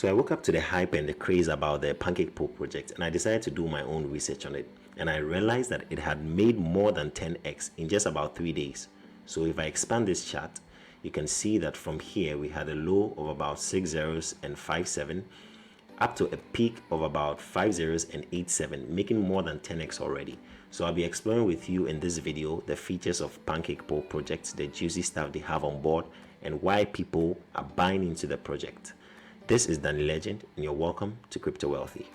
So I woke up to the hype and the craze about the PancakePoll project, and I decided to do my own research on it. And I realized that it had made more than 10x in just about 3 days. So if I expand this chart, you can see that from here we had a low of about 6 zeros and 57 up to a peak of about 5 zeros and 87, making more than 10x already. So I'll be exploring with you in this video the features of PancakePoll project, the juicy stuff they have on board, and why people are buying into the project. This is Danny Legend, and you're welcome to Crypto Wealthy.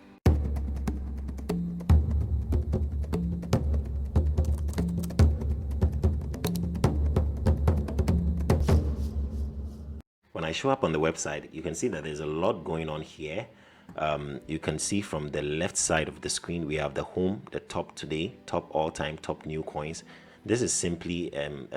When I show up on the website, you can see that there's a lot going on here. You can see from the left side of the screen, we have the home, the top today, top all-time, top new coins. This is simply an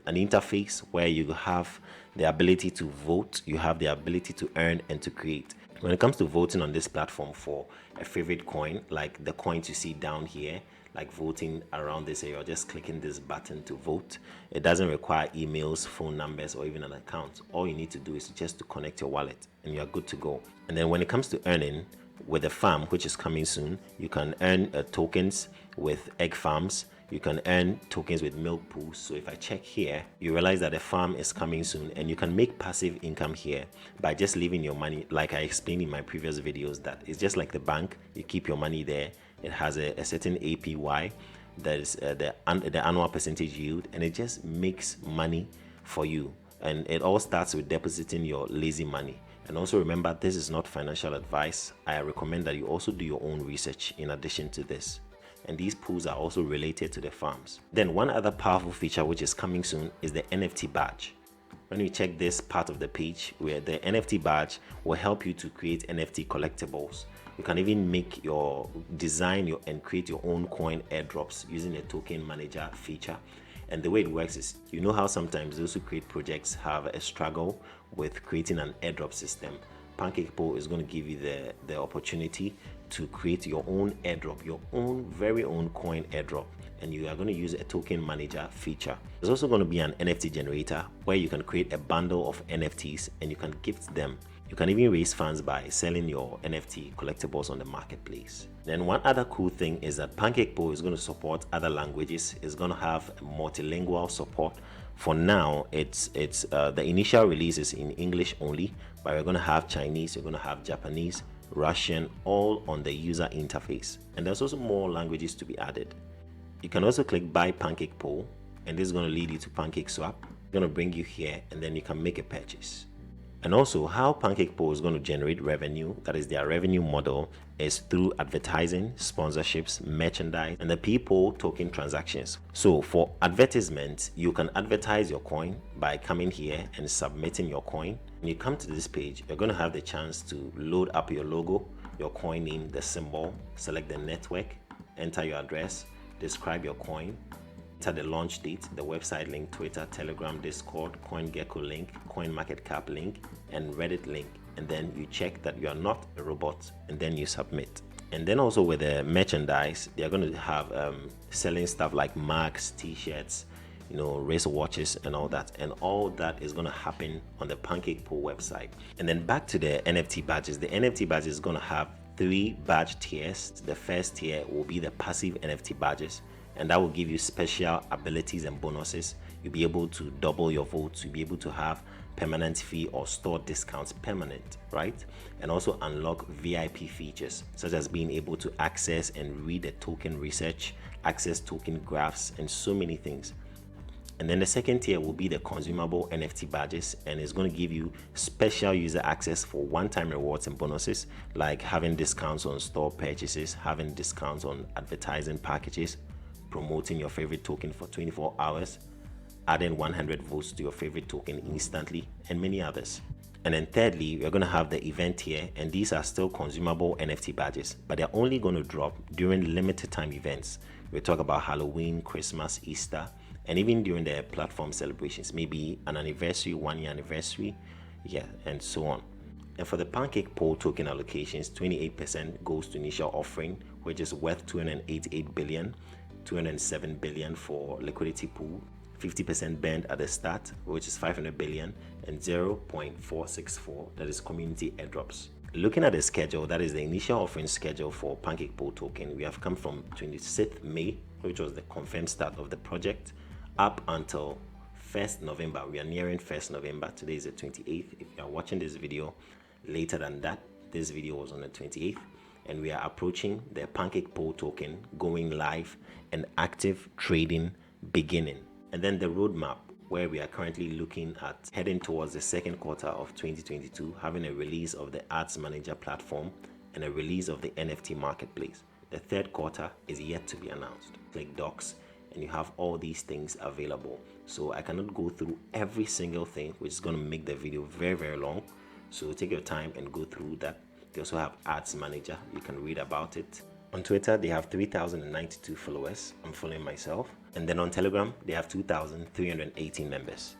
interface where you have the ability to vote, you have the ability to earn and to create. When it comes to voting on this platform for a favorite coin, like the coins you see down here, like voting around this area, just clicking this button to vote. It doesn't require emails, phone numbers, or even an account. All you need to do is just to connect your wallet and you're good to go. And then when it comes to earning, with the farm, which is coming soon, you can earn tokens with egg farms. You can earn tokens with milk pools. So if I check here, you realize that the farm is coming soon, and you can make passive income here by just leaving your money, like I explained in my previous videos, that it's just like the bank. You keep your money there. It has a certain APY, that is the annual percentage yield, and it just makes money for you. And it all starts with depositing your lazy money. And also remember, this is not financial advice. I recommend that you also do your own research in addition to this. And these pools are also related to the farms. Then one other powerful feature which is coming soon is the NFT badge. When you check this part of the page, where the NFT badge will help you to create NFT collectibles. You can even make your design and create your own coin airdrops using a token manager feature. And the way it works is, you know how sometimes those who create projects have a struggle with creating an airdrop system. PancakePoll is going to give you the opportunity to create your own airdrop, your own very own coin airdrop, and you are going to use a token manager feature. There's also going to be an NFT generator where you can create a bundle of NFTs and you can gift them. You can even raise funds by selling your NFT collectibles on the marketplace. Then one other cool thing is that PancakePoll is going to support other languages. It's going to have multilingual support. For now, it's the initial release is in English only, but we're going to have Chinese, we're going to have Japanese, Russian, all on the user interface. And there's also more languages to be added. You can also click buy PancakePoll, and this is going to lead you to PancakeSwap. It's going to bring you here, and then you can make a purchase. And also, how PancakePoll is going to generate revenue, that is their revenue model, is through advertising, sponsorships, merchandise, and the people token transactions. So for advertisements, you can advertise your coin by coming here and submitting your coin. When you come to this page, you're going to have the chance to load up your logo, your coin name, the symbol, select the network, enter your address, describe your coin, enter the launch date, the website link, Twitter, Telegram, Discord, CoinGecko link, CoinMarketCap link, and Reddit link. And then you check that you are not a robot, and then you submit. And then also with the merchandise, they're going to have selling stuff like mugs, t-shirts, wristwatches and all that. And all that is going to happen on the PancakePoll website. And then back to the NFT badges. The NFT badge is going to have 3 badge tiers. The first tier will be the passive NFT badges, and that will give you special abilities and bonuses. You'll be able to double your votes. You'll be able to have permanent fee or store discounts permanent, right? And also unlock VIP features, such as being able to access and read the token research, access token graphs, and so many things. And then the second tier will be the consumable NFT badges, and it's going to give you special user access for one-time rewards and bonuses, like having discounts on store purchases, having discounts on advertising packages, promoting your favorite token for 24 hours, adding 100 votes to your favorite token instantly, and many others. And then thirdly, we're going to have the event tier, and these are still consumable NFT badges, but they're only going to drop during limited time events. We talk about Halloween, Christmas, Easter, and even during the platform celebrations, maybe an anniversary, 1-year anniversary, and so on. And for the PancakePoll token allocations, 28% goes to initial offering, which is worth 288 billion, 207 billion for liquidity pool, 50% burned at the start, which is 500 billion, and 0.464, that is community airdrops. Looking at the schedule, that is the initial offering schedule for PancakePoll token, we have come from 26th May, which was the confirmed start of the project, up until 1st November. We are nearing 1st November. Today is the 28th. If you are watching this video later than that, this video was on the 28th, and we are approaching the PancakePoll token going live and active trading beginning. And then the roadmap, where we are currently looking at heading towards the second quarter of 2022, having a release of the Ads Manager platform and a release of the NFT Marketplace. The third quarter is yet to be announced. Click docs and you have all these things available. So I cannot go through every single thing, which is going to make the video very, very long. So take your time and go through that. They also have Ads Manager. You can read about it. On Twitter, they have 3,092 followers. I'm following myself. And then on Telegram, they have 2,318 members.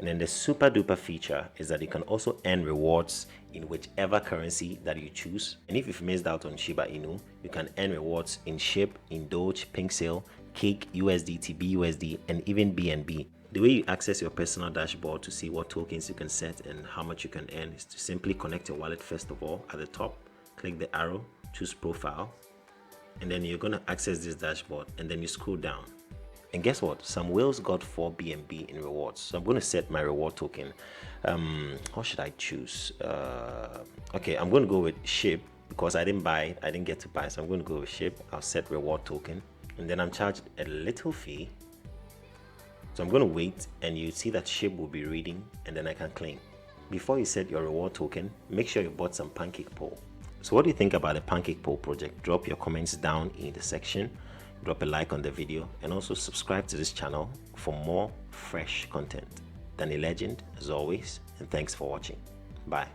And then the super duper feature is that you can also earn rewards in whichever currency that you choose. And if you've missed out on Shiba Inu, you can earn rewards in SHIB, in Doge, Presale, Cake, USDT, BUSD, and even BNB. The way you access your personal dashboard to see what tokens you can set and how much you can earn is to simply connect your wallet first of all. At the top, click the arrow, choose profile, and then you're going to access this dashboard, and then you scroll down. And guess what? Some whales got 4 BNB in rewards. So I'm going to set my reward token. What should I choose? Okay, I'm going to go with SHIB because I didn't buy it. I didn't get to buy it. So I'm going to go with SHIB. I'll set reward token. And then I'm charged a little fee. So I'm going to wait, and you see that SHIB will be reading, and then I can claim. Before you set your reward token, make sure you bought some PancakePoll. So what do you think about the PancakePoll project? Drop your comments down in the section. Drop a like on the video, and also subscribe to this channel for more fresh content. Danny Legend, as always, and thanks for watching. Bye.